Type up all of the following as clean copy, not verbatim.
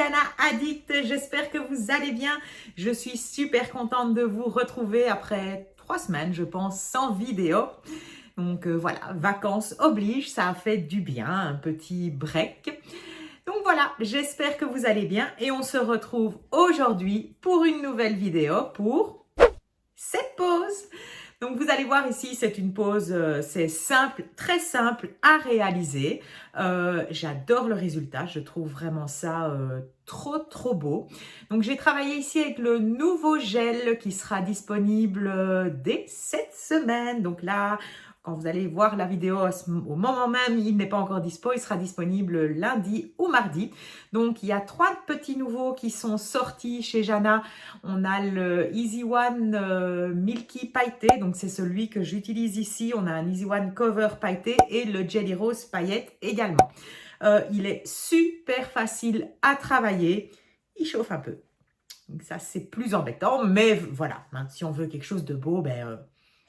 Jana Addict, j'espère que vous allez bien. Je suis super contente de vous retrouver après 3 semaines, je pense, sans vidéo. Donc voilà, vacances oblige, ça a fait du bien, un petit break. Donc voilà, j'espère que vous allez bien et on se retrouve aujourd'hui pour une nouvelle vidéo pour cette pause. Donc vous allez voir ici, c'est une pause, c'est simple, très simple à réaliser. J'adore le résultat, je trouve vraiment ça trop beau. Donc j'ai travaillé ici avec le nouveau gel qui sera disponible dès cette semaine. Donc là, quand vous allez voir la vidéo au moment même, il n'est pas encore dispo, il sera disponible lundi ou mardi. Donc il y a 3 petits nouveaux qui sont sortis chez Jana. On a le Easy One Milky Pailleté, donc c'est celui que j'utilise ici. On a un Easy One Cover Pailleté et le Jelly Rose Paillette également. Il est super facile à travailler. Il chauffe un peu. Donc ça, c'est plus embêtant, mais voilà. Hein, si on veut quelque chose de beau,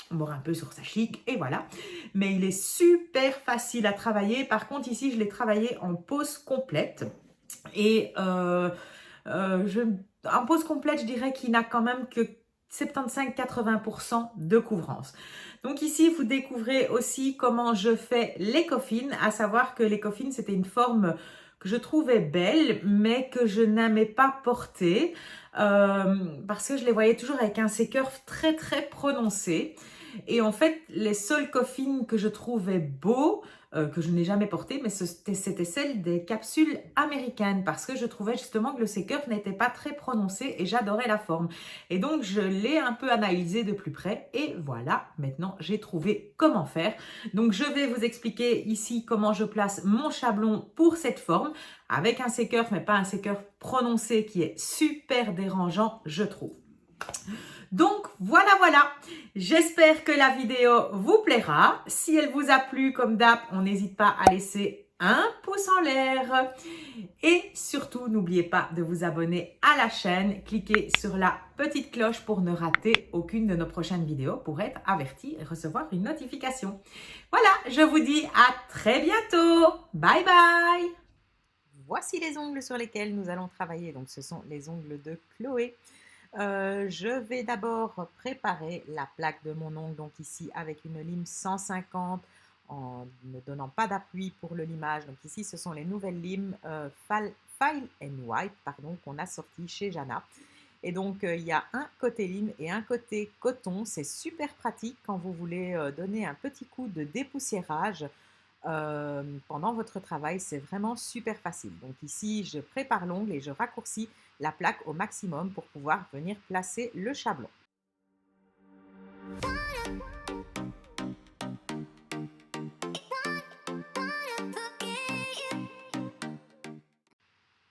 on mord un peu sur sa chic et voilà. Mais il est super facile à travailler. Par contre, ici, je l'ai travaillé en pause complète. Et en pause complète, je dirais qu'il n'a quand même que 75-80% de couvrance. Donc ici, vous découvrez aussi comment je fais les coffines, à savoir que les coffines, c'était une forme que je trouvais belle, mais que je n'aimais pas porter parce que je les voyais toujours avec un C-curve très prononcé. Et en fait, les seuls coffines que je trouvais beaux, que je n'ai jamais porté, mais c'était celle des capsules américaines parce que je trouvais justement que le C-curve n'était pas très prononcé et j'adorais la forme. Et donc, je l'ai un peu analysé de plus près et voilà, maintenant, j'ai trouvé comment faire. Donc, je vais vous expliquer ici comment je place mon chablon pour cette forme avec un C-curve, mais pas un C-curve prononcé qui est super dérangeant, je trouve. Donc voilà, j'espère que la vidéo vous plaira. Si elle vous a plu, comme d'hab, on n'hésite pas à laisser un pouce en l'air. Et surtout, n'oubliez pas de vous abonner à la chaîne. Cliquez sur la petite cloche pour ne rater aucune de nos prochaines vidéos, pour être averti et recevoir une notification. Voilà, je vous dis à très bientôt. Bye bye. Voici les ongles sur lesquels nous allons travailler. Donc ce sont les ongles de Chloé. Je vais d'abord préparer la plaque de mon ongle, donc ici avec une lime 150 en ne donnant pas d'appui pour le limage. Donc ici ce sont les nouvelles limes File and White qu'on a sorties chez Jana. Et donc il y a un côté lime et un côté coton. C'est super pratique quand vous voulez donner un petit coup de dépoussiérage pendant votre travail, c'est vraiment super facile. Donc ici, je prépare l'ongle et je raccourcis la plaque au maximum pour pouvoir venir placer le chablon.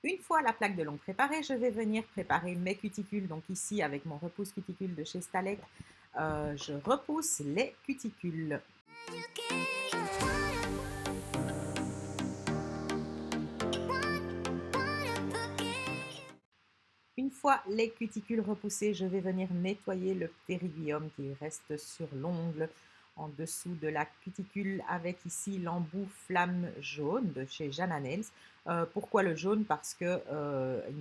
Une fois la plaque de l'ongle préparée, je vais venir préparer mes cuticules. Donc ici, avec mon repousse cuticule de chez Stalek, je repousse les cuticules. Une fois les cuticules repoussées, je vais venir nettoyer le ptérygium qui reste sur l'ongle en dessous de la cuticule avec ici l'embout flamme jaune de chez Jana Nails. Pourquoi le jaune? Parce qu'il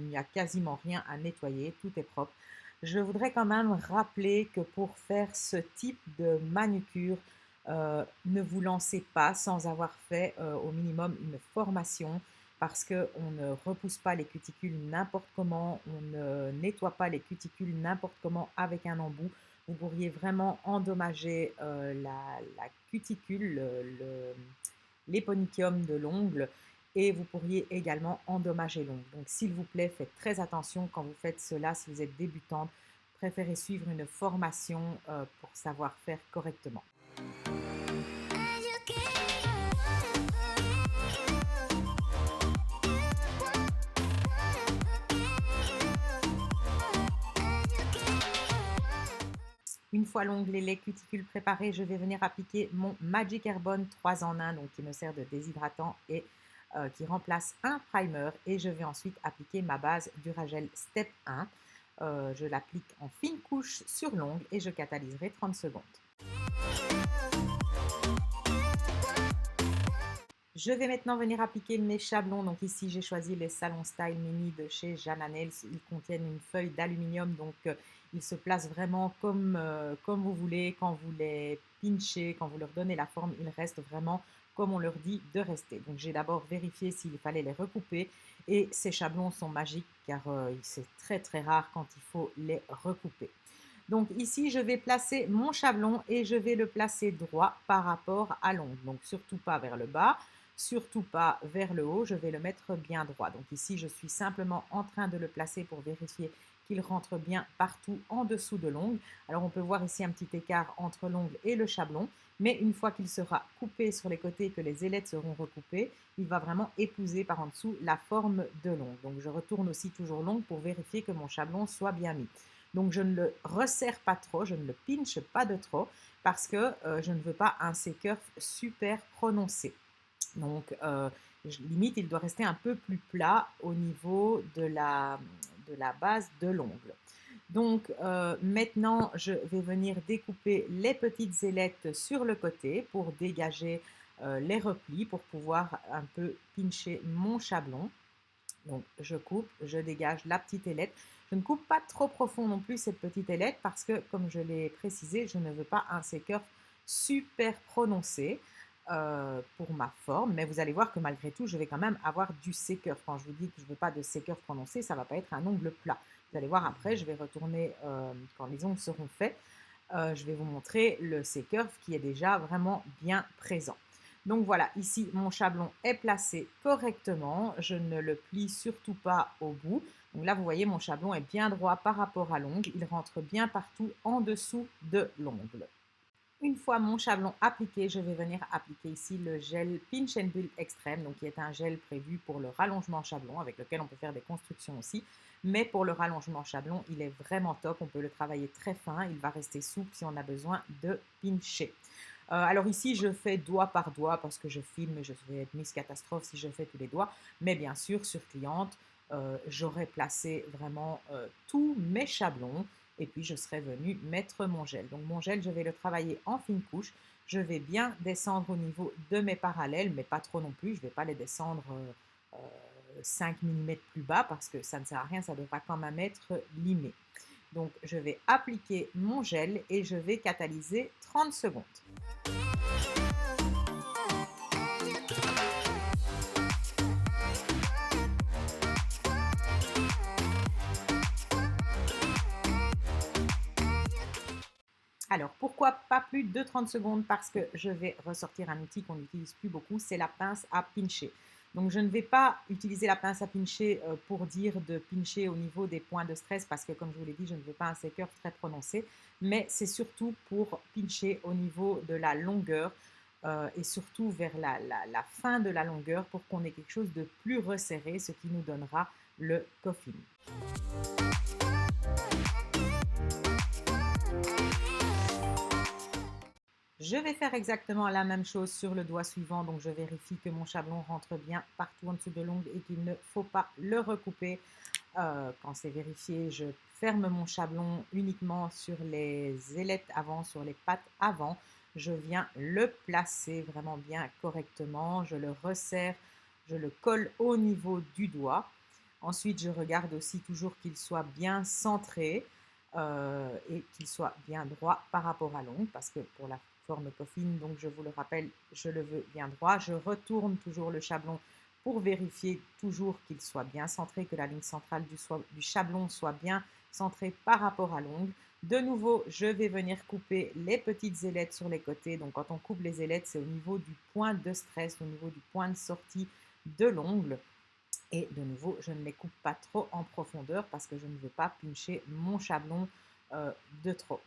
n'y a quasiment rien à nettoyer, tout est propre. Je voudrais quand même rappeler que pour faire ce type de manucure, ne vous lancez pas sans avoir fait au minimum une formation parce qu'on ne repousse pas les cuticules n'importe comment, on ne nettoie pas les cuticules n'importe comment avec un embout. Vous pourriez vraiment endommager la cuticule, l'éponychium de l'ongle et vous pourriez également endommager l'ongle. Donc s'il vous plaît, faites très attention quand vous faites cela. Si vous êtes débutante, préférez suivre une formation pour savoir faire correctement. Une fois l'ongle et les cuticules préparés, je vais venir appliquer mon Magic Airborne 3 en 1, donc qui me sert de déshydratant et qui remplace un primer. Et je vais ensuite appliquer ma base Duragel Step 1. Je l'applique en fine couche sur l'ongle et je catalyserai 30 secondes. Je vais maintenant venir appliquer mes chablons. Donc ici, j'ai choisi les Salon Style Mini de chez Jana Nails. Ils contiennent une feuille d'aluminium, donc ils se placent vraiment comme vous voulez. Quand vous les pinchez, quand vous leur donnez la forme, ils restent vraiment comme on leur dit de rester. Donc j'ai d'abord vérifié s'il fallait les recouper et ces chablons sont magiques car c'est très très rare quand il faut les recouper. Donc ici, je vais placer mon chablon et je vais le placer droit par rapport à l'ongle. Donc surtout pas vers le bas, surtout pas vers le haut, je vais le mettre bien droit. Donc ici, je suis simplement en train de le placer pour vérifier qu'il rentre bien partout en dessous de l'ongle. Alors on peut voir ici un petit écart entre l'ongle et le chablon, mais une fois qu'il sera coupé sur les côtés et que les ailettes seront recoupées, il va vraiment épouser par en dessous la forme de l'ongle. Donc je retourne aussi toujours l'ongle pour vérifier que mon chablon soit bien mis. Donc je ne le resserre pas trop, je ne le pinche pas de trop parce que je ne veux pas un C-curve super prononcé. Donc limite, il doit rester un peu plus plat au niveau de la base de l'ongle. Donc maintenant, je vais venir découper les petites ailettes sur le côté pour dégager les replis, pour pouvoir un peu pincher mon chablon. Donc, je coupe, je dégage la petite ailette. Je ne coupe pas trop profond non plus cette petite ailette parce que, comme je l'ai précisé, je ne veux pas un C-curve super prononcé pour ma forme. Mais vous allez voir que malgré tout, je vais quand même avoir du C-curve. Quand je vous dis que je ne veux pas de C-curve prononcé, ça ne va pas être un ongle plat. Vous allez voir après, je vais retourner quand les ongles seront faits. Je vais vous montrer le C-curve qui est déjà vraiment bien présent. Donc voilà, ici mon chablon est placé correctement, je ne le plie surtout pas au bout. Donc là vous voyez mon chablon est bien droit par rapport à l'ongle, il rentre bien partout en dessous de l'ongle. Une fois mon chablon appliqué, je vais venir appliquer ici le gel Pinch and Build Extreme, donc qui est un gel prévu pour le rallongement chablon avec lequel on peut faire des constructions aussi. Mais pour le rallongement chablon, il est vraiment top, on peut le travailler très fin, il va rester souple si on a besoin de pincher. Alors ici, je fais doigt par doigt parce que je filme et je vais être Miss Catastrophe si je fais tous les doigts. Mais bien sûr, sur cliente, j'aurais placé vraiment tous mes chablons et puis je serais venue mettre mon gel. Donc mon gel, je vais le travailler en fine couche. Je vais bien descendre au niveau de mes parallèles, mais pas trop non plus. Je ne vais pas les descendre 5 mm plus bas parce que ça ne sert à rien, ça devra quand même être limé. Donc je vais appliquer mon gel et je vais catalyser 30 secondes. Alors, pourquoi pas plus de 30 secondes? Parce que je vais ressortir un outil qu'on n'utilise plus beaucoup, c'est la pince à pincher. Donc, je ne vais pas utiliser la pince à pincher pour dire de pincher au niveau des points de stress parce que, comme je vous l'ai dit, je ne veux pas un C-curve très prononcé, mais c'est surtout pour pincher au niveau de la longueur et surtout vers la fin de la longueur pour qu'on ait quelque chose de plus resserré, ce qui nous donnera le coffin. Je vais faire exactement la même chose sur le doigt suivant, donc je vérifie que mon chablon rentre bien partout en dessous de l'ongle et qu'il ne faut pas le recouper. Quand c'est vérifié, je ferme mon chablon uniquement sur les ailettes avant, sur les pattes avant. Je viens le placer vraiment bien correctement, je le resserre, je le colle au niveau du doigt. Ensuite, je regarde aussi toujours qu'il soit bien centré et qu'il soit bien droit par rapport à l'ongle parce que pour la forme coffin, donc je vous le rappelle, je le veux bien droit. Je retourne toujours le chablon pour vérifier toujours qu'il soit bien centré, que la ligne centrale du chablon soit bien centrée par rapport à l'ongle. De nouveau, je vais venir couper les petites ailettes sur les côtés. Donc quand on coupe les ailettes, c'est au niveau du point de stress, au niveau du point de sortie de l'ongle. Et de nouveau, je ne les coupe pas trop en profondeur parce que je ne veux pas pincher mon chablon de trop.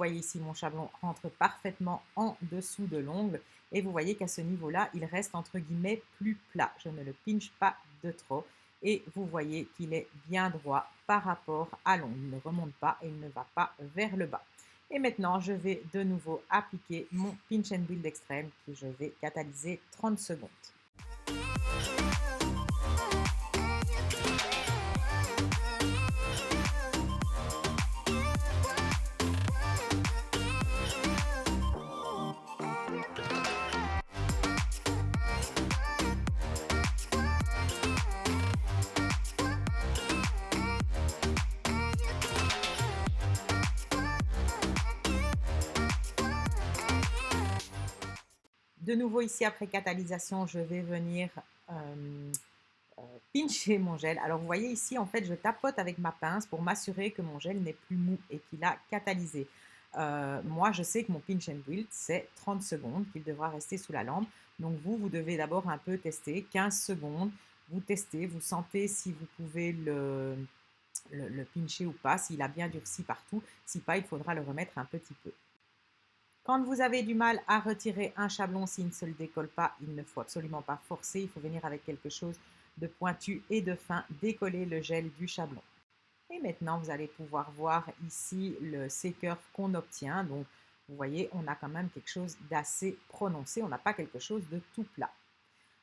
voyez ici, mon chablon rentre parfaitement en dessous de l'ongle et vous voyez qu'à ce niveau-là, il reste entre guillemets plus plat. Je ne le pinche pas de trop et vous voyez qu'il est bien droit par rapport à l'ongle. Il ne remonte pas et il ne va pas vers le bas. Et maintenant, je vais de nouveau appliquer mon Pinch and Build extrême que je vais catalyser 30 secondes. De nouveau ici, après catalysation, je vais venir pincher mon gel. Alors vous voyez ici, en fait, je tapote avec ma pince pour m'assurer que mon gel n'est plus mou et qu'il a catalysé. Moi, je sais que mon pinch and build, c'est 30 secondes qu'il devra rester sous la lampe. Donc vous devez d'abord un peu tester, 15 secondes. Vous testez, vous sentez si vous pouvez le pincher ou pas, s'il a bien durci partout. Si pas, il faudra le remettre un petit peu. Quand vous avez du mal à retirer un chablon, s'il ne se le décolle pas, il ne faut absolument pas forcer. Il faut venir avec quelque chose de pointu et de fin, décoller le gel du chablon. Et maintenant, vous allez pouvoir voir ici le C-curve qu'on obtient. Donc, vous voyez, on a quand même quelque chose d'assez prononcé. On n'a pas quelque chose de tout plat.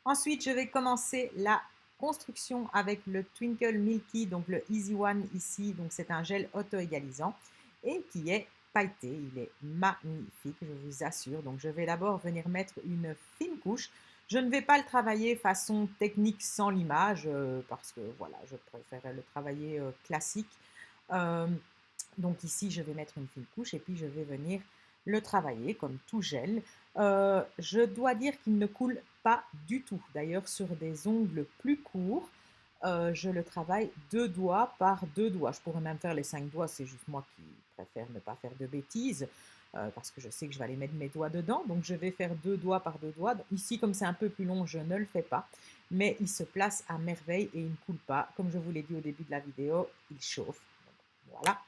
Ensuite, je vais commencer la construction avec le Twinkle Milky, donc le Easy One ici. Donc, c'est un gel auto-égalisant et qui est pailleté. Il est magnifique, je vous assure. Donc, je vais d'abord venir mettre une fine couche. Je ne vais pas le travailler façon technique sans limage parce que voilà, je préférais le travailler classique. Donc ici, je vais mettre une fine couche et puis je vais venir le travailler comme tout gel. Je dois dire qu'il ne coule pas du tout. D'ailleurs, sur des ongles plus courts, je le travaille 2 doigts par 2 doigts. Je pourrais même faire les 5 doigts, c'est juste moi qui préfère ne pas faire de bêtises parce que je sais que je vais aller mettre mes doigts dedans. Donc je vais faire 2 doigts par 2 doigts. Ici, comme c'est un peu plus long, je ne le fais pas. Mais il se place à merveille et il ne coule pas. Comme je vous l'ai dit au début de la vidéo, il chauffe. Voilà,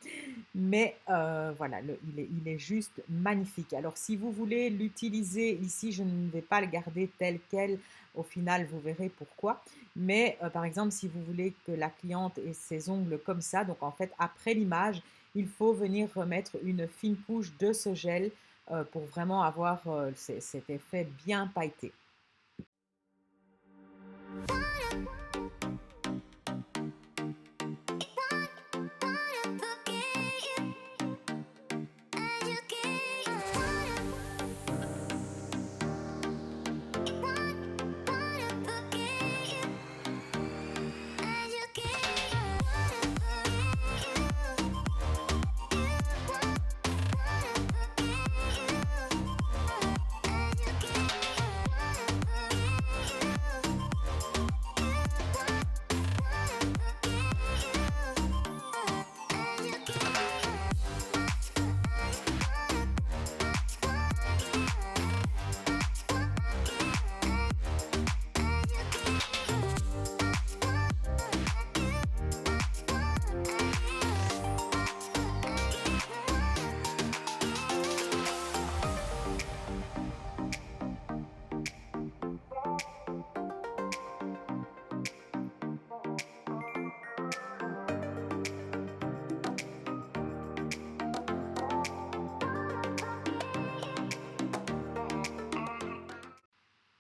mais voilà, il est juste magnifique. Alors, si vous voulez l'utiliser ici, je ne vais pas le garder tel quel. Au final, vous verrez pourquoi. Mais par exemple, si vous voulez que la cliente ait ses ongles comme ça, donc en fait, après l'image, il faut venir remettre une fine couche de ce gel pour vraiment avoir cet effet bien pailleté.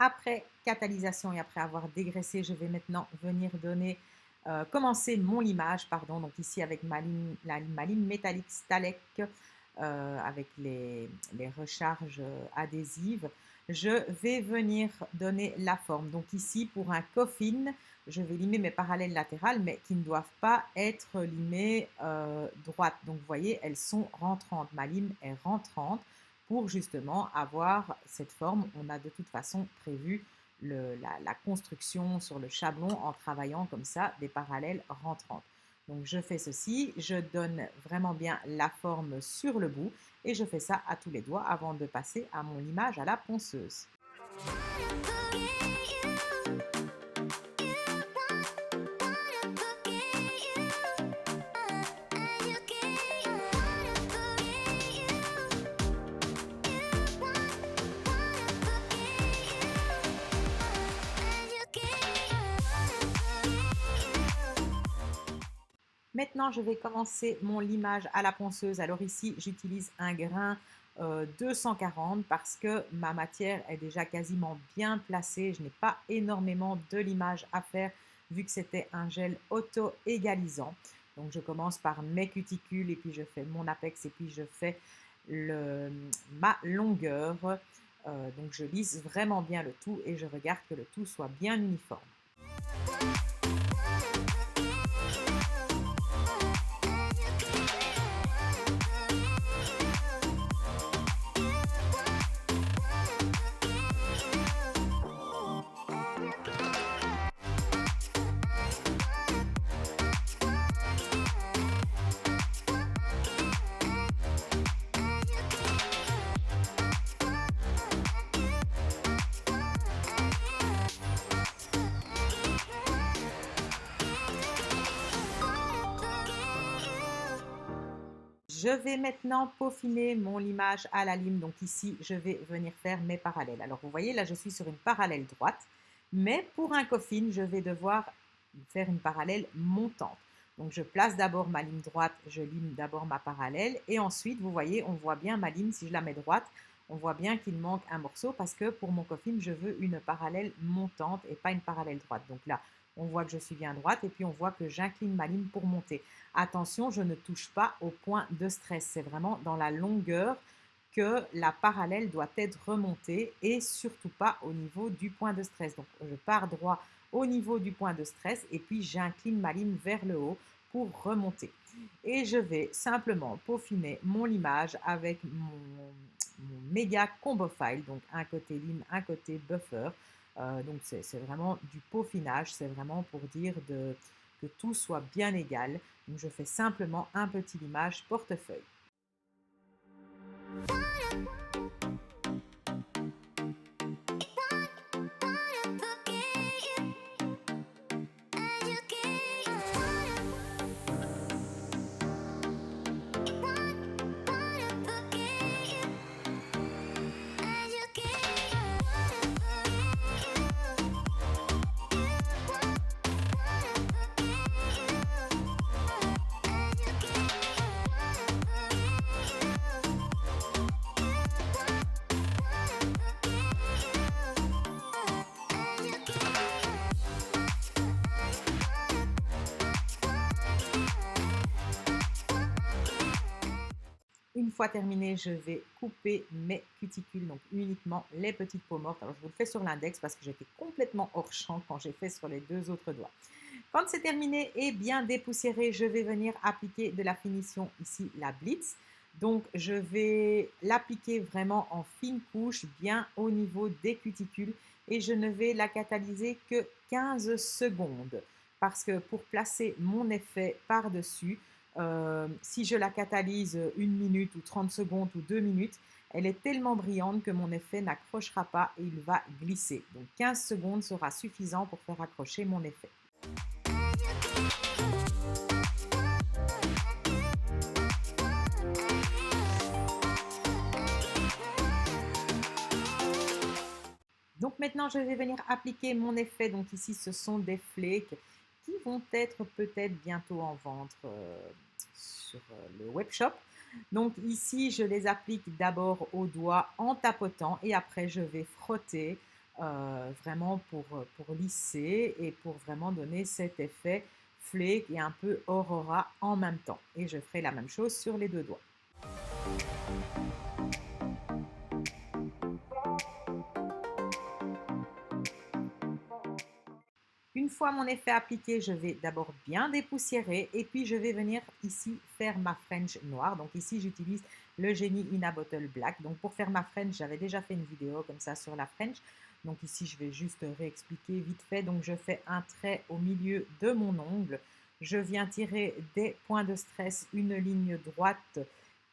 Après catalysation et après avoir dégraissé, je vais maintenant venir commencer mon limage, pardon, donc ici avec ma lime métallique Stalec avec les recharges adhésives. Je vais venir donner la forme. Donc ici, pour un coffin, je vais limer mes parallèles latérales, mais qui ne doivent pas être limées droites. Donc vous voyez, elles sont rentrantes. Ma lime est rentrante. Pour justement avoir cette forme, on a de toute façon prévu la construction sur le chablon en travaillant comme ça des parallèles rentrantes. Donc je fais ceci, je donne vraiment bien la forme sur le bout et je fais ça à tous les doigts avant de passer à mon limage à la ponceuse. Maintenant, je vais commencer mon limage à la ponceuse. Alors ici, j'utilise un grain 240 parce que ma matière est déjà quasiment bien placée. Je n'ai pas énormément de limage à faire vu que c'était un gel auto-égalisant. Donc, je commence par mes cuticules et puis je fais mon apex et puis je fais ma longueur. Donc, je lisse vraiment bien le tout et je regarde que le tout soit bien uniforme. Je vais maintenant peaufiner mon limage à la lime. Donc ici, je vais venir faire mes parallèles. Alors vous voyez, là, je suis sur une parallèle droite. Mais pour un coffin, je vais devoir faire une parallèle montante. Donc je place d'abord ma ligne droite, je lime d'abord ma parallèle. Et ensuite, vous voyez, on voit bien ma lime, si je la mets droite, on voit bien qu'il manque un morceau parce que pour mon coffin, je veux une parallèle montante et pas une parallèle droite. Donc là, on voit que je suis bien droite et puis on voit que j'incline ma lime pour monter. Attention, je ne touche pas au point de stress. C'est vraiment dans la longueur que la parallèle doit être remontée et surtout pas au niveau du point de stress. Donc, je pars droit au niveau du point de stress et puis j'incline ma lime vers le haut pour remonter. Et je vais simplement peaufiner mon limage avec mon méga combo file, donc un côté lime, un côté buffer. Donc c'est vraiment du peaufinage, c'est vraiment pour dire que tout soit bien égal. Donc je fais simplement un petit limage portefeuille. Une fois terminé, je vais couper mes cuticules, donc uniquement les petites peaux mortes. Alors, je vous le fais sur l'index parce que j'étais complètement hors champ quand j'ai fait sur les deux autres doigts. Quand c'est terminé et bien dépoussiéré, je vais venir appliquer de la finition ici, la Blitz. Donc, je vais l'appliquer vraiment en fine couche, bien au niveau des cuticules et je ne vais la catalyser que 15 secondes parce que pour placer mon effet par-dessus, si je la catalyse 1 minute ou 30 secondes ou 2 minutes, elle est tellement brillante que mon effet n'accrochera pas et il va glisser. Donc 15 secondes sera suffisant pour faire accrocher mon effet. Donc maintenant, je vais venir appliquer mon effet. Donc ici, ce sont des flakes qui vont être peut-être bientôt en vente sur le webshop. Donc ici, je les applique d'abord au doigt en tapotant et après, je vais frotter vraiment pour lisser et pour vraiment donner cet effet flake et un peu aurora en même temps. Et je ferai la même chose sur les deux doigts. Une fois mon effet appliqué, je vais d'abord bien dépoussiérer et puis je vais venir ici faire ma French noire. Donc ici, j'utilise le Génie In A Bottle Black. Donc pour faire ma French, j'avais déjà fait une vidéo comme ça sur la French. Donc ici, je vais juste réexpliquer vite fait. Donc je fais un trait au milieu de mon ongle. Je viens tirer des points de stress, une ligne droite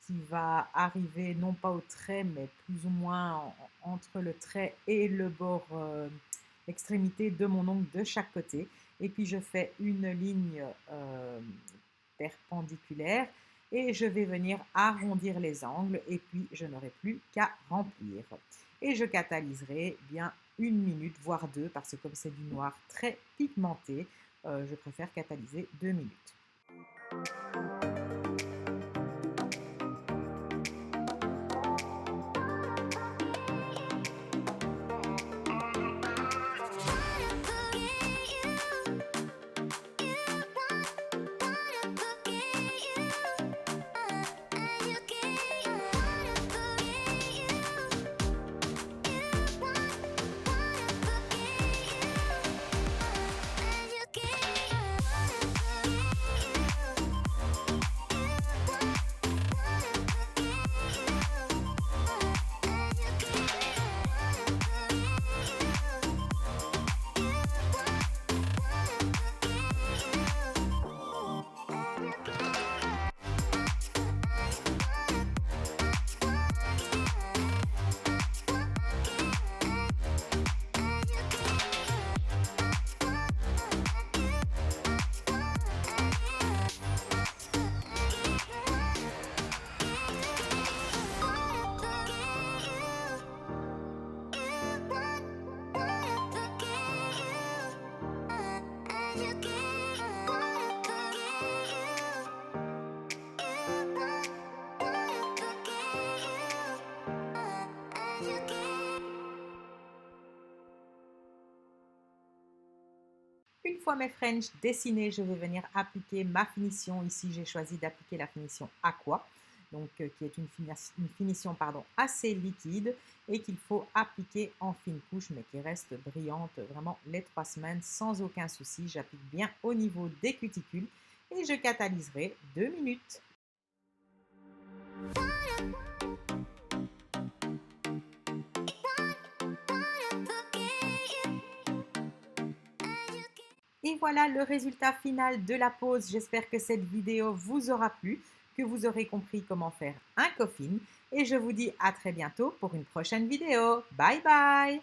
qui va arriver non pas au trait, mais plus ou moins entre le trait et le bord l'extrémité de mon ongle de chaque côté. Et puis je fais une ligne perpendiculaire et je vais venir arrondir les angles et puis je n'aurai plus qu'à remplir. Et je catalyserai bien 1 minute, voire 2, parce que comme c'est du noir très pigmenté, je préfère catalyser 2 minutes. Une fois mes French dessinés, je vais venir appliquer ma finition. Ici, j'ai choisi d'appliquer la finition Aqua, donc qui est une finition assez liquide et qu'il faut appliquer en fine couche, mais qui reste brillante vraiment les 3 semaines sans aucun souci. J'applique bien au niveau des cuticules et je catalyserai 2 minutes. Et voilà le résultat final de la pose. J'espère que cette vidéo vous aura plu, que vous aurez compris comment faire un coffin. Et je vous dis à très bientôt pour une prochaine vidéo. Bye bye!